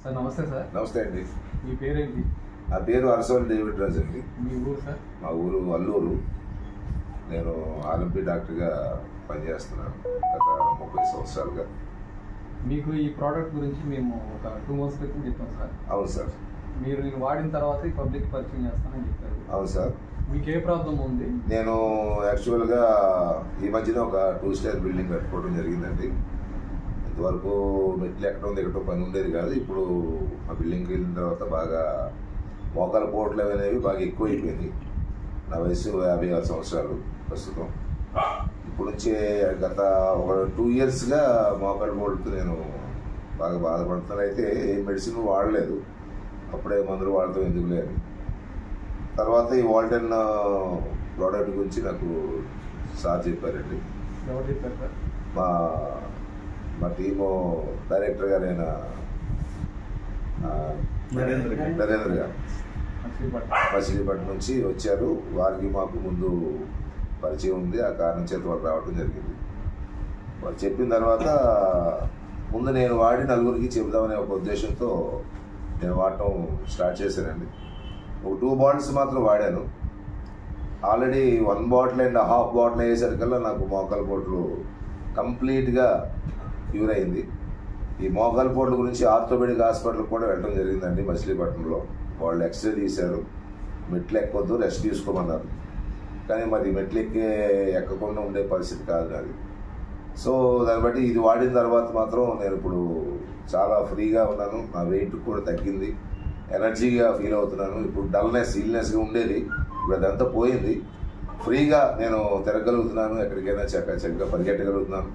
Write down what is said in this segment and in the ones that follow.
Sir నమస్తే sir. నమస్తే అండి. మీ పేరేంటి? నా పేరు అరసవల్లి డేవిడ్ రాజు అండి. మీ ఊరు సార్? మా ఊరు అల్లూరు. నేను ఆర్ఎంపీ డాక్టర్గా పనిచేస్తున్నాను గత 30 సంవత్సరాలుగా. మీకు ఈ ప్రోడక్ట్ గురించి మేము ఒక 2 months క్రితం చెప్పాం సార్. అవును సార్. మీరు నేను వాడిన తర్వాత ఈ పబ్లిక్ పరిచయం చేస్తానని చెప్పారు. అవును సార్. మీకు ఏ ప్రాబ్లం ఉంది? నేను యాక్చువల్గా ఈ మధ్యన ఒక 2 star బిల్డింగ్ కట్టుకోవడం జరిగిందండి. ఇంతవరకు మెట్లు ఎక్కడం దిగటం పని ఉండేది కాదు. ఇప్పుడు ఆ బిల్డింగ్కి వెళ్ళిన తర్వాత బాగా మోకాల పోట్లు అనేవి బాగా ఎక్కువైపోయింది. నా వయసు 56 సంవత్సరాలు ప్రస్తుతం. ఇప్పుడు నుంచే గత ఒక 2 yearsగా మోకాల పోటుతో నేను బాగా బాధపడుతున్నాను. అయితే ఏ మెడిసిన్ వాడలేదు, అప్పుడే మందులు వాడతాం ఎందుకు లేదు. తర్వాత ఈ వాల్టన్ ప్రోడక్ట్ గురించి నాకు సార్ చెప్పారండి. ఎవరు చెప్పారు సార్? మా టీము డైరెక్టర్ గారైన నరేంద్ర గారు మచిలీపట్నం నుంచి వచ్చారు. వారికి మాకు ముందు పరిచయం ఉంది. ఆ కారణం చేత వాళ్ళు రావడం జరిగింది. వాళ్ళు చెప్పిన తర్వాత ముందు నేను వాడి నలుగురికి చెబుదామనే ఒక ఉద్దేశంతో నేను వాడటం స్టార్ట్ చేశానండి. ఒక 2 bottles మాత్రం వాడాను. ఆల్రెడీ 1 bottle and ½ bottle అయ్యేసరికల్లా నాకు మోకాల పోట్లు కంప్లీట్గా క్యూర్ అయింది. ఈ మోకాల పోట్ల గురించి ఆర్థోపెడిక్ హాస్పిటల్ కూడా వెళ్ళడం జరిగిందండి మచిలీపట్నంలో. వాళ్ళు ఎక్స్రే తీశారు, మెట్లు ఎక్కొద్దు, రెస్ట్ తీసుకోమన్నారు. కానీ మరి మెట్లు ఎక్కకుండా ఉండే పరిస్థితి కాదు నాది. సో దాన్ని బట్టి ఇది వాడిన తర్వాత మాత్రం నేను ఇప్పుడు చాలా ఫ్రీగా ఉన్నాను. నా వెయిట్ కూడా తగ్గింది, ఎనర్జీగా ఫీల్ అవుతున్నాను. ఇప్పుడు ఇల్నెస్గా ఉండేది, ఇప్పుడు అదంతా పోయింది. ఫ్రీగా నేను తిరగలుగుతున్నాను, ఎక్కడికైనా చక్కగా పరిగెట్టగలుగుతున్నాను,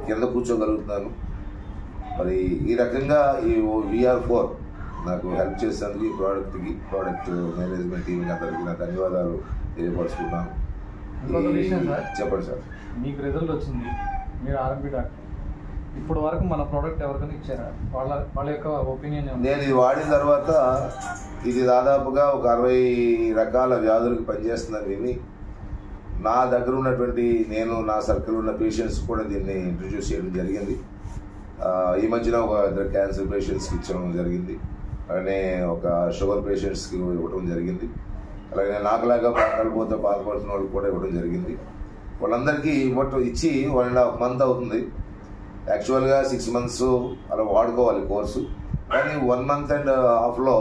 కింద కూర్చోగలుగుతున్నాను. మరి ఈ రకంగా ఈ VR4 నాకు హెల్ప్ చేసేందుకు ఈ ప్రోడక్ట్ మేనేజ్మెంట్ టీమ్ అందరికీ నా ధన్యవాదాలు తెలియపరుచుకున్నాను. చెప్పండి సార్. మీకు రిజల్ట్ వచ్చింది, మీరు ఆర్ఎంపీ డాక్టర్. ఇప్పుడు వరకు మన ప్రోడక్ట్ ఎవరికైనా ఇచ్చారా? వాళ్ళ యొక్క ఒపీనియన్? నేను ఇది వాడిన తర్వాత ఇది దాదాపుగా ఒక 60 రకాల వ్యాధులకు పనిచేస్తుందని విని నా దగ్గర ఉన్నటువంటి నా సర్కిల్ ఉన్న పేషెంట్స్ కూడా దీన్ని ఇంట్రడ్యూస్ చేయడం జరిగింది. ఈ మధ్యన ఒక 2 క్యాన్సర్ పేషెంట్స్కి ఇచ్చడం జరిగింది, అలానే ఒక షుగర్ పేషెంట్స్కి ఇవ్వడం జరిగింది, అలాగే నాకులాగా బాధపడిపోతే బాధపడుతున్న వాళ్ళకి కూడా ఇవ్వడం జరిగింది. వాళ్ళందరికీ ఇచ్చి 1.5 month అవుతుంది. యాక్చువల్గా 6 months అలా వాడుకోవాలి కోర్సు, కానీ 1 month and halfలో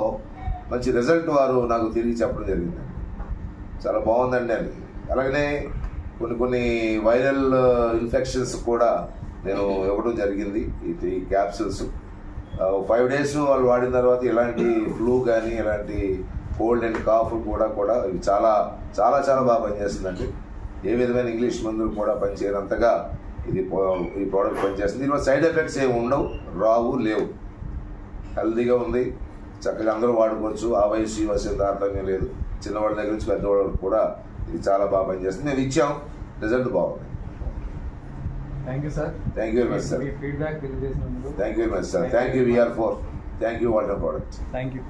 మంచి రిజల్ట్ వారు నాకు తిరిగి చెప్పడం జరిగింది. చాలా బాగుందండి అని. అలాగనే కొన్ని వైరల్ ఇన్ఫెక్షన్స్ కూడా నేను ఇవ్వడం జరిగింది. ఈ 3 capsules 5 days వాళ్ళు వాడిన తర్వాత ఎలాంటి ఫ్లూ కానీ ఎలాంటి కోల్డ్ అండ్ కాఫ్ కూడా ఇవి చాలా చాలా చాలా బాగా పనిచేస్తుందండి. ఏ విధమైన ఇంగ్లీష్ మందులు కూడా పనిచేయనంతగా ఈ ప్రోడక్ట్ పనిచేస్తుంది. దీనివల్ల సైడ్ ఎఫెక్ట్స్ ఏమి ఉండవు, లేవు. హెల్తీగా ఉంది, చక్కగా అందరూ వాడుకోవచ్చు. ఆ వయసు ఈ వయసు తారతమ్యం లేదు. చిన్నవాళ్ళ దగ్గర నుంచి పెద్దవాళ్ళకి కూడా ఇది చాలా బాగా పనిచేస్తుంది. మేము ఇచ్చాం, రిజల్ట్ బాగుంది. Thank you sir. Thank you very much sir. Feedback తెలియజేసినందుకు thank you very much sir. Thank you VR4. Thank you Walton product. Thank you.